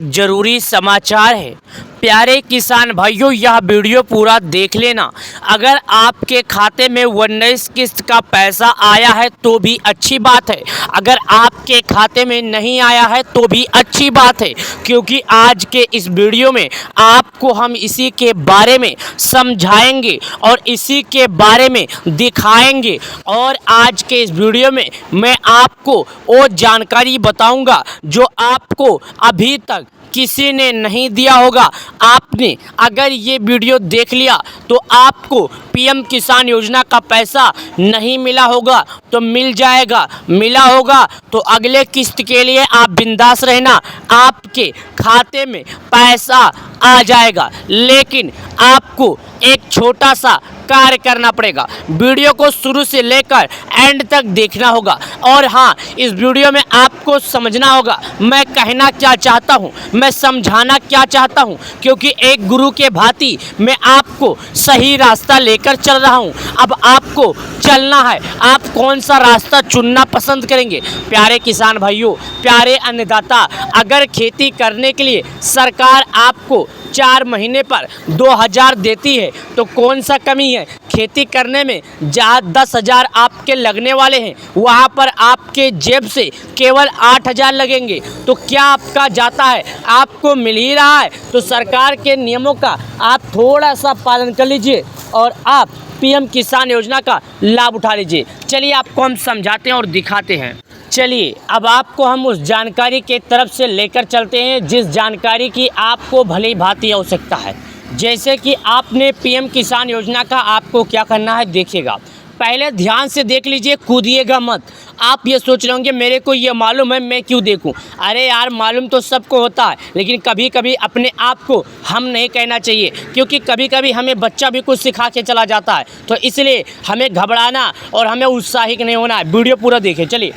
जरूरी समाचार है। प्यारे किसान भाइयों, यह वीडियो पूरा देख लेना। अगर आपके खाते में 19 किस्त का पैसा आया है तो भी अच्छी बात है, अगर आपके खाते में नहीं आया है तो भी अच्छी बात है, क्योंकि आज के इस वीडियो में आपको हम इसी के बारे में समझाएंगे और इसी के बारे में दिखाएंगे। और आज के इस वीडियो में मैं आपको वो जानकारी बताऊंगा जो आपको अभी तक किसी ने नहीं दिया होगा। आपने अगर ये वीडियो देख लिया तो आपको पीएम किसान योजना का पैसा नहीं मिला होगा तो मिल जाएगा, मिला होगा तो अगले किस्त के लिए आप बिंदास रहना, आपके खाते में पैसा आ जाएगा। लेकिन आपको एक छोटा सा कार्य करना पड़ेगा। वीडियो को शुरू से लेकर एंड तक देखना होगा। और हाँ, इस वीडियो में आपको समझना होगा मैं कहना क्या चाहता हूँ, मैं समझाना क्या चाहता हूँ, क्योंकि एक गुरु के भांति मैं आपको सही रास्ता लेकर चल रहा हूँ। अब आपको चलना है, आप कौन सा रास्ता चुनना पसंद करेंगे। प्यारे किसान भाइयों, प्यारे अन्नदाता, अगर खेती करने के लिए सरकार आपको 4 महीने पर 2000 देती है तो कौन सा कमी है। खेती करने में जहाँ 10,000 आपके लगने वाले हैं वहाँ पर आपके जेब से केवल 8,000 लगेंगे, तो क्या आपका जाता है, आपको मिल ही रहा है तो सरकार के नियमों का आप थोड़ा सा पालन कर लीजिए और आप पीएम किसान योजना का लाभ उठा लीजिए। चलिए आपको हम समझाते हैं और दिखाते हैं। चलिए अब आपको हम उस जानकारी के तरफ से लेकर चलते हैं जिस जानकारी की आपको भली भांति आवश्यकता है। जैसे कि आपने पीएम किसान योजना का आपको क्या करना है देखिएगा। पहले ध्यान से देख लीजिए, कूदिएगा मत। आप ये सोच रहे होंगे मेरे को ये मालूम है मैं क्यों देखूं। अरे यार, मालूम तो सबको होता है, लेकिन कभी कभी अपने आप को हम नहीं कहना चाहिए, क्योंकि कभी कभी हमें बच्चा भी कुछ सिखा के चला जाता है। तो इसलिए हमें घबराना और हमें उत्साहित नहीं होना है। वीडियो पूरा देखें। चलिए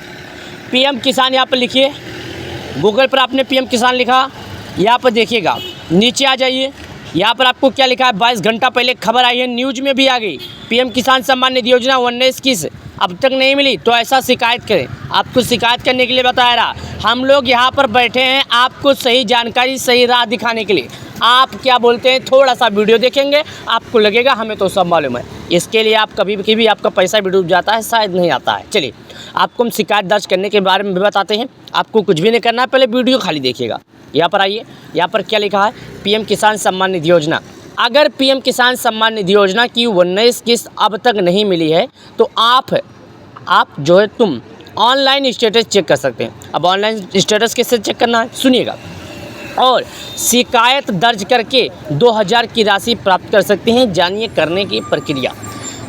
पीएम किसान यहाँ पर लिखिए, गूगल पर आपने पीएम किसान लिखा, यहाँ पर देखिएगा, नीचे आ जाइए। यहाँ पर आपको क्या लिखा है, 22 घंटा पहले खबर आई है, न्यूज में भी आ गई। पीएम किसान सम्मान निधि योजना 19 किस्त अब तक नहीं मिली तो ऐसा शिकायत करें। आपको शिकायत करने के लिए बताया रहा, हम लोग यहाँ पर बैठे हैं आपको सही जानकारी, सही राह दिखाने के लिए। आप क्या बोलते हैं, थोड़ा सा वीडियो देखेंगे आपको लगेगा हमें तो सब मालूम है। इसके लिए आप कभी भी आपका पैसा भी डूब जाता है, शायद नहीं आता है। चलिए आपको हम शिकायत दर्ज करने के बारे में भी बताते हैं। आपको कुछ भी नहीं करना है, पहले वीडियो खाली देखिएगा। यहाँ पर आइए, यहाँ पर क्या लिखा है, पीएम किसान सम्मान निधि योजना। अगर पीएम किसान सम्मान निधि योजना की 19 किस्त अब तक नहीं मिली है तो आप जो है तुम ऑनलाइन स्टेटस चेक कर सकते हैं। अब ऑनलाइन स्टेटस कैसे चेक करना है सुनिएगा। और शिकायत दर्ज करके 2000 की राशि प्राप्त कर सकते हैं। जानिए करने की प्रक्रिया।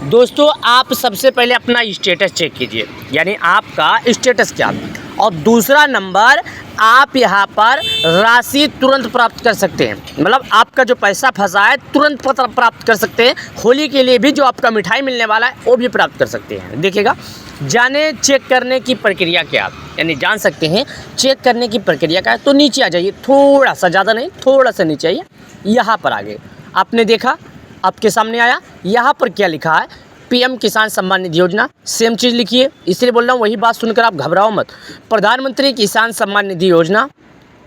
दोस्तों, आप सबसे पहले अपना स्टेटस चेक कीजिए, यानी आपका स्टेटस क्या है। और दूसरा नंबर, आप यहाँ पर राशि तुरंत प्राप्त कर सकते हैं, मतलब आपका जो पैसा फंसा है तुरंत प्राप्त कर सकते हैं। होली के लिए भी जो आपका मिठाई मिलने वाला है वो भी प्राप्त कर सकते हैं। देखिएगा, जाने चेक करने की प्रक्रिया क्या, यानी जान सकते हैं चेक करने की प्रक्रिया क्या है। तो नीचे आ जाइए, थोड़ा सा, ज़्यादा नहीं, थोड़ा सा नीचे आइए। यहाँ पर आगे आपने देखा, आपके सामने आया, यहाँ पर क्या लिखा है, पीएम किसान सम्मान निधि योजना। सेम चीज़ लिखिए, इसलिए बोल रहा हूँ, वही बात सुनकर आप घबराओ मत। प्रधानमंत्री किसान सम्मान निधि योजना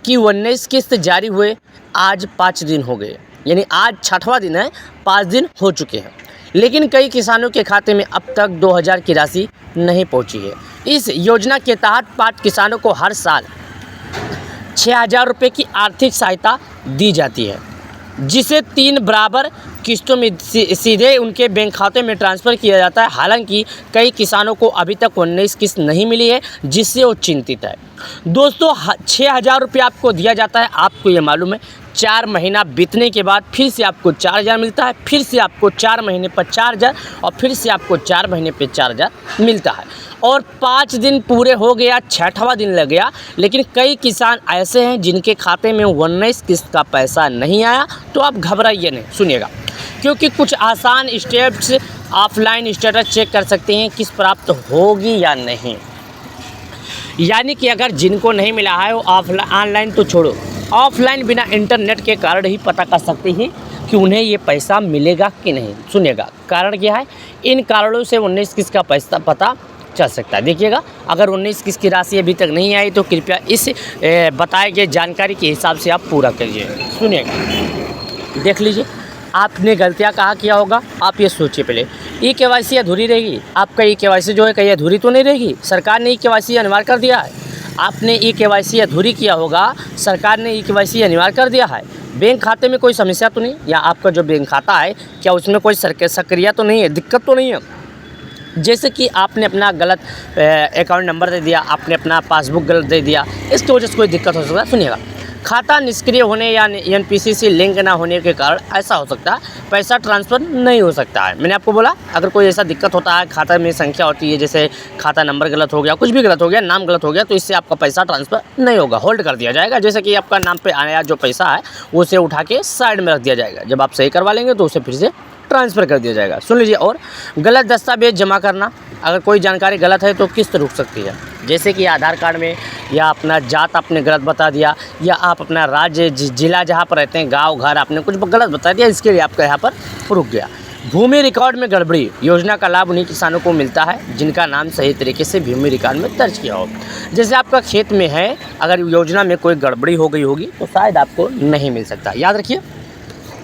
की 19 किस्त जारी हुए आज 5 दिन हो गए, यानी आज 6वां दिन है, 5 दिन हो चुके हैं। लेकिन कई किसानों के खाते में अब तक 2000 की राशि नहीं पहुंची है। इस योजना के तहत पात्र किसानों को हर साल 6000 रुपये की आर्थिक सहायता दी जाती है, जिसे 3 बराबर किस्तों में सीधे उनके बैंक खाते में ट्रांसफ़र किया जाता है। हालांकि कई किसानों को अभी तक 19 किस्त नहीं मिली है, जिससे वो चिंतित है। दोस्तों, 6000 रुपये आपको दिया जाता है, आपको ये मालूम है। 4 महीना बीतने के बाद फिर से आपको 4000 मिलता है, फिर से आपको 4 महीने पर 4000 और फिर से आपको 4 महीने पर 4000 मिलता है। और 5 दिन पूरे हो गया, 6वां दिन लग गया, लेकिन कई किसान ऐसे हैं जिनके खाते में 19 किस्त का पैसा नहीं आया। तो आप घबराइए नहीं, सुनिएगा, क्योंकि कुछ आसान स्टेप्स ऑफलाइन स्टेटस चेक कर सकते हैं किस प्राप्त होगी या नहीं। यानी कि अगर जिनको नहीं मिला है वो ऑनलाइन तो छोड़ो, ऑफलाइन बिना इंटरनेट के कारण ही पता कर सकते हैं कि उन्हें ये पैसा मिलेगा कि नहीं। सुनिएगा कारण क्या है, इन कारणों से 19 किस्त का पैसा पता चल सकता है। देखिएगा, अगर 19 किस्त की राशि अभी तक नहीं आई तो कृपया इस बताए गए जानकारी के हिसाब से आप पूरा करिए। सुनिएगा, देख लीजिए, आपने गलतियाँ कहाँ किया होगा, आप ये सोचिए पहले। ई-केवाईसी अधूरी रहेगी, आपका ई-केवाईसी जो है कहीं अधूरी तो नहीं रहेगी। सरकार ने ई-केवाईसी अनिवार्य कर दिया है, आपने ई-केवाईसी अधूरी किया होगा, सरकार ने ई-केवाईसी अनिवार्य कर दिया है। बैंक खाते में कोई समस्या तो नहीं, या आपका जो बैंक खाता है क्या उसमें कोई सक्रिय तो नहीं है, दिक्कत तो नहीं है। जैसे कि आपने अपना गलत अकाउंट नंबर दे दिया, आपने अपना पासबुक गलत दे दिया, इसकी वजह से कोई दिक्कत हो सकता है। सुनिएगा, खाता निष्क्रिय होने या एनपीसी से लिंक ना होने के कारण ऐसा हो सकता है, पैसा ट्रांसफ़र नहीं हो सकता है। मैंने आपको बोला, अगर कोई ऐसा दिक्कत होता है, खाता में संख्या होती है, जैसे खाता नंबर गलत हो गया, कुछ भी गलत हो गया, नाम गलत हो गया, तो इससे आपका पैसा ट्रांसफ़र नहीं होगा, होल्ड कर दिया जाएगा। जैसे कि आपका नाम पे आया जो पैसा है उसे उठा के साइड में रख दिया जाएगा, जब आप सही करवा लेंगे तो उसे फिर से ट्रांसफ़र कर दिया जाएगा। सुन लीजिए, और गलत दस्तावेज जमा करना, अगर कोई जानकारी गलत है तो किस्त रुक सकती है। जैसे कि आधार कार्ड में या अपना जात आपने गलत बता दिया, या आप अपना राज्य जिला जहाँ पर रहते हैं, गांव घर आपने कुछ गलत बता दिया, इसके लिए आपका यहाँ पर रुक गया। भूमि रिकॉर्ड में गड़बड़ी, योजना का लाभ उन्हीं किसानों को मिलता है जिनका नाम सही तरीके से भूमि रिकॉर्ड में दर्ज किया हो। जैसे आपका खेत में है, अगर योजना में कोई गड़बड़ी हो गई होगी तो शायद आपको नहीं मिल सकता। याद रखिए,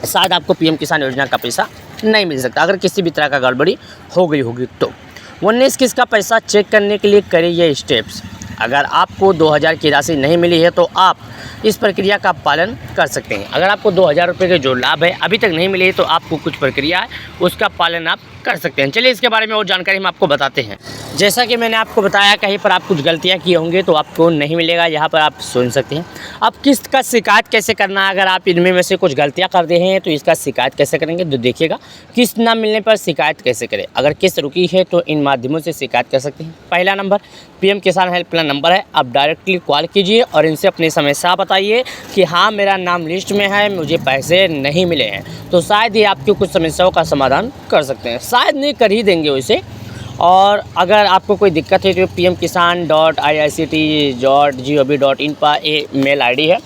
शायद आपको पीएम किसान योजना का पैसा नहीं मिल सकता अगर किसी भी तरह का गड़बड़ी हो गई होगी तो। 19 किस्त का पैसा चेक करने के लिए करें ये स्टेप्स। अगर आपको 2000 की राशि नहीं मिली है तो आप इस प्रक्रिया का पालन कर सकते हैं। अगर आपको 2000 रुपये के जो लाभ है अभी तक नहीं मिले तो आपको कुछ प्रक्रिया है उसका पालन आप कर सकते हैं। चलिए इसके बारे में और जानकारी हम आपको बताते हैं। जैसा कि मैंने आपको बताया, कहीं पर आप कुछ गलतियां किए होंगे तो आपको नहीं मिलेगा, यहाँ पर आप सुन सकते हैं। अब किस्त का शिकायत कैसे करना है, अगर आप इनमें में से कुछ गलतियां कर रहे हैं तो इसका शिकायत कैसे करेंगे, तो देखिएगा, किस्त ना मिलने पर शिकायत कैसे करें। अगर किस्त रुकी है तो इन माध्यमों से शिकायत कर सकते हैं। पहला नंबर पीएम किसान हेल्पलाइन नंबर है, आप डायरेक्टली कॉल कीजिए और इनसे अपनी समस्या बताइए कि हाँ मेरा नाम लिस्ट में है, मुझे पैसे नहीं मिले हैं, तो शायद ये आपकी कुछ समस्याओं का समाधान कर सकते हैं, शायद नहीं कर ही देंगे वैसे। और अगर आपको कोई दिक्कत है तो pmkisan.ict.gov.in पर ये मेल आईडी है,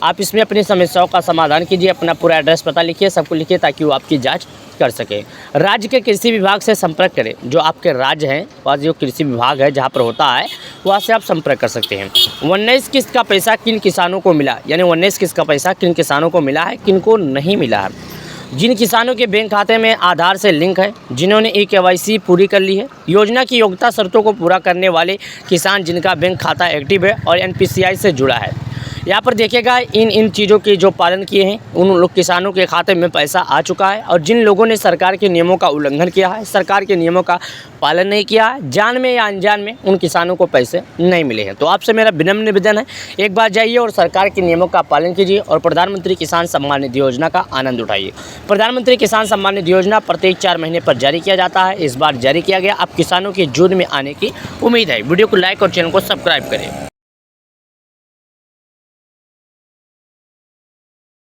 आप इसमें अपनी समस्याओं का समाधान कीजिए, अपना पूरा एड्रेस पता लिखिए, सबको लिखिए ताकि वो आपकी जांच कर सके। राज्य के कृषि विभाग से संपर्क करें, जो आपके राज्य हैं वहाँ जो कृषि विभाग है जहाँ पर होता है वहाँ से आप संपर्क कर सकते हैं। 19 किस्त का पैसा किन किसानों को मिला, यानी 19 किस्त का पैसा किन किसानों को मिला है, किन को नहीं मिला है। जिन किसानों के बैंक खाते में आधार से लिंक है, जिन्होंने ई-केवाईसी पूरी कर ली है, योजना की योग्यता शर्तों को पूरा करने वाले किसान जिनका बैंक खाता एक्टिव है और एनपीसीआई से जुड़ा है। यहाँ पर देखिएगा, इन चीज़ों के जो पालन किए हैं उन लोग किसानों के खाते में पैसा आ चुका है। और जिन लोगों ने सरकार के नियमों का उल्लंघन किया है, सरकार के नियमों का पालन नहीं किया है, जान में या अनजान में, उन किसानों को पैसे नहीं मिले हैं। तो आपसे मेरा विनम्र निवेदन है, एक बार जाइए और सरकार के नियमों का पालन कीजिए और प्रधानमंत्री किसान सम्मान निधि योजना का आनंद उठाइए। प्रधानमंत्री किसान सम्मान निधि योजना प्रत्येक 4 महीने पर जारी किया जाता है, इस बार जारी किया गया। अब किसानों के जून में आने की उम्मीद है। वीडियो को लाइक और चैनल को सब्सक्राइब करें।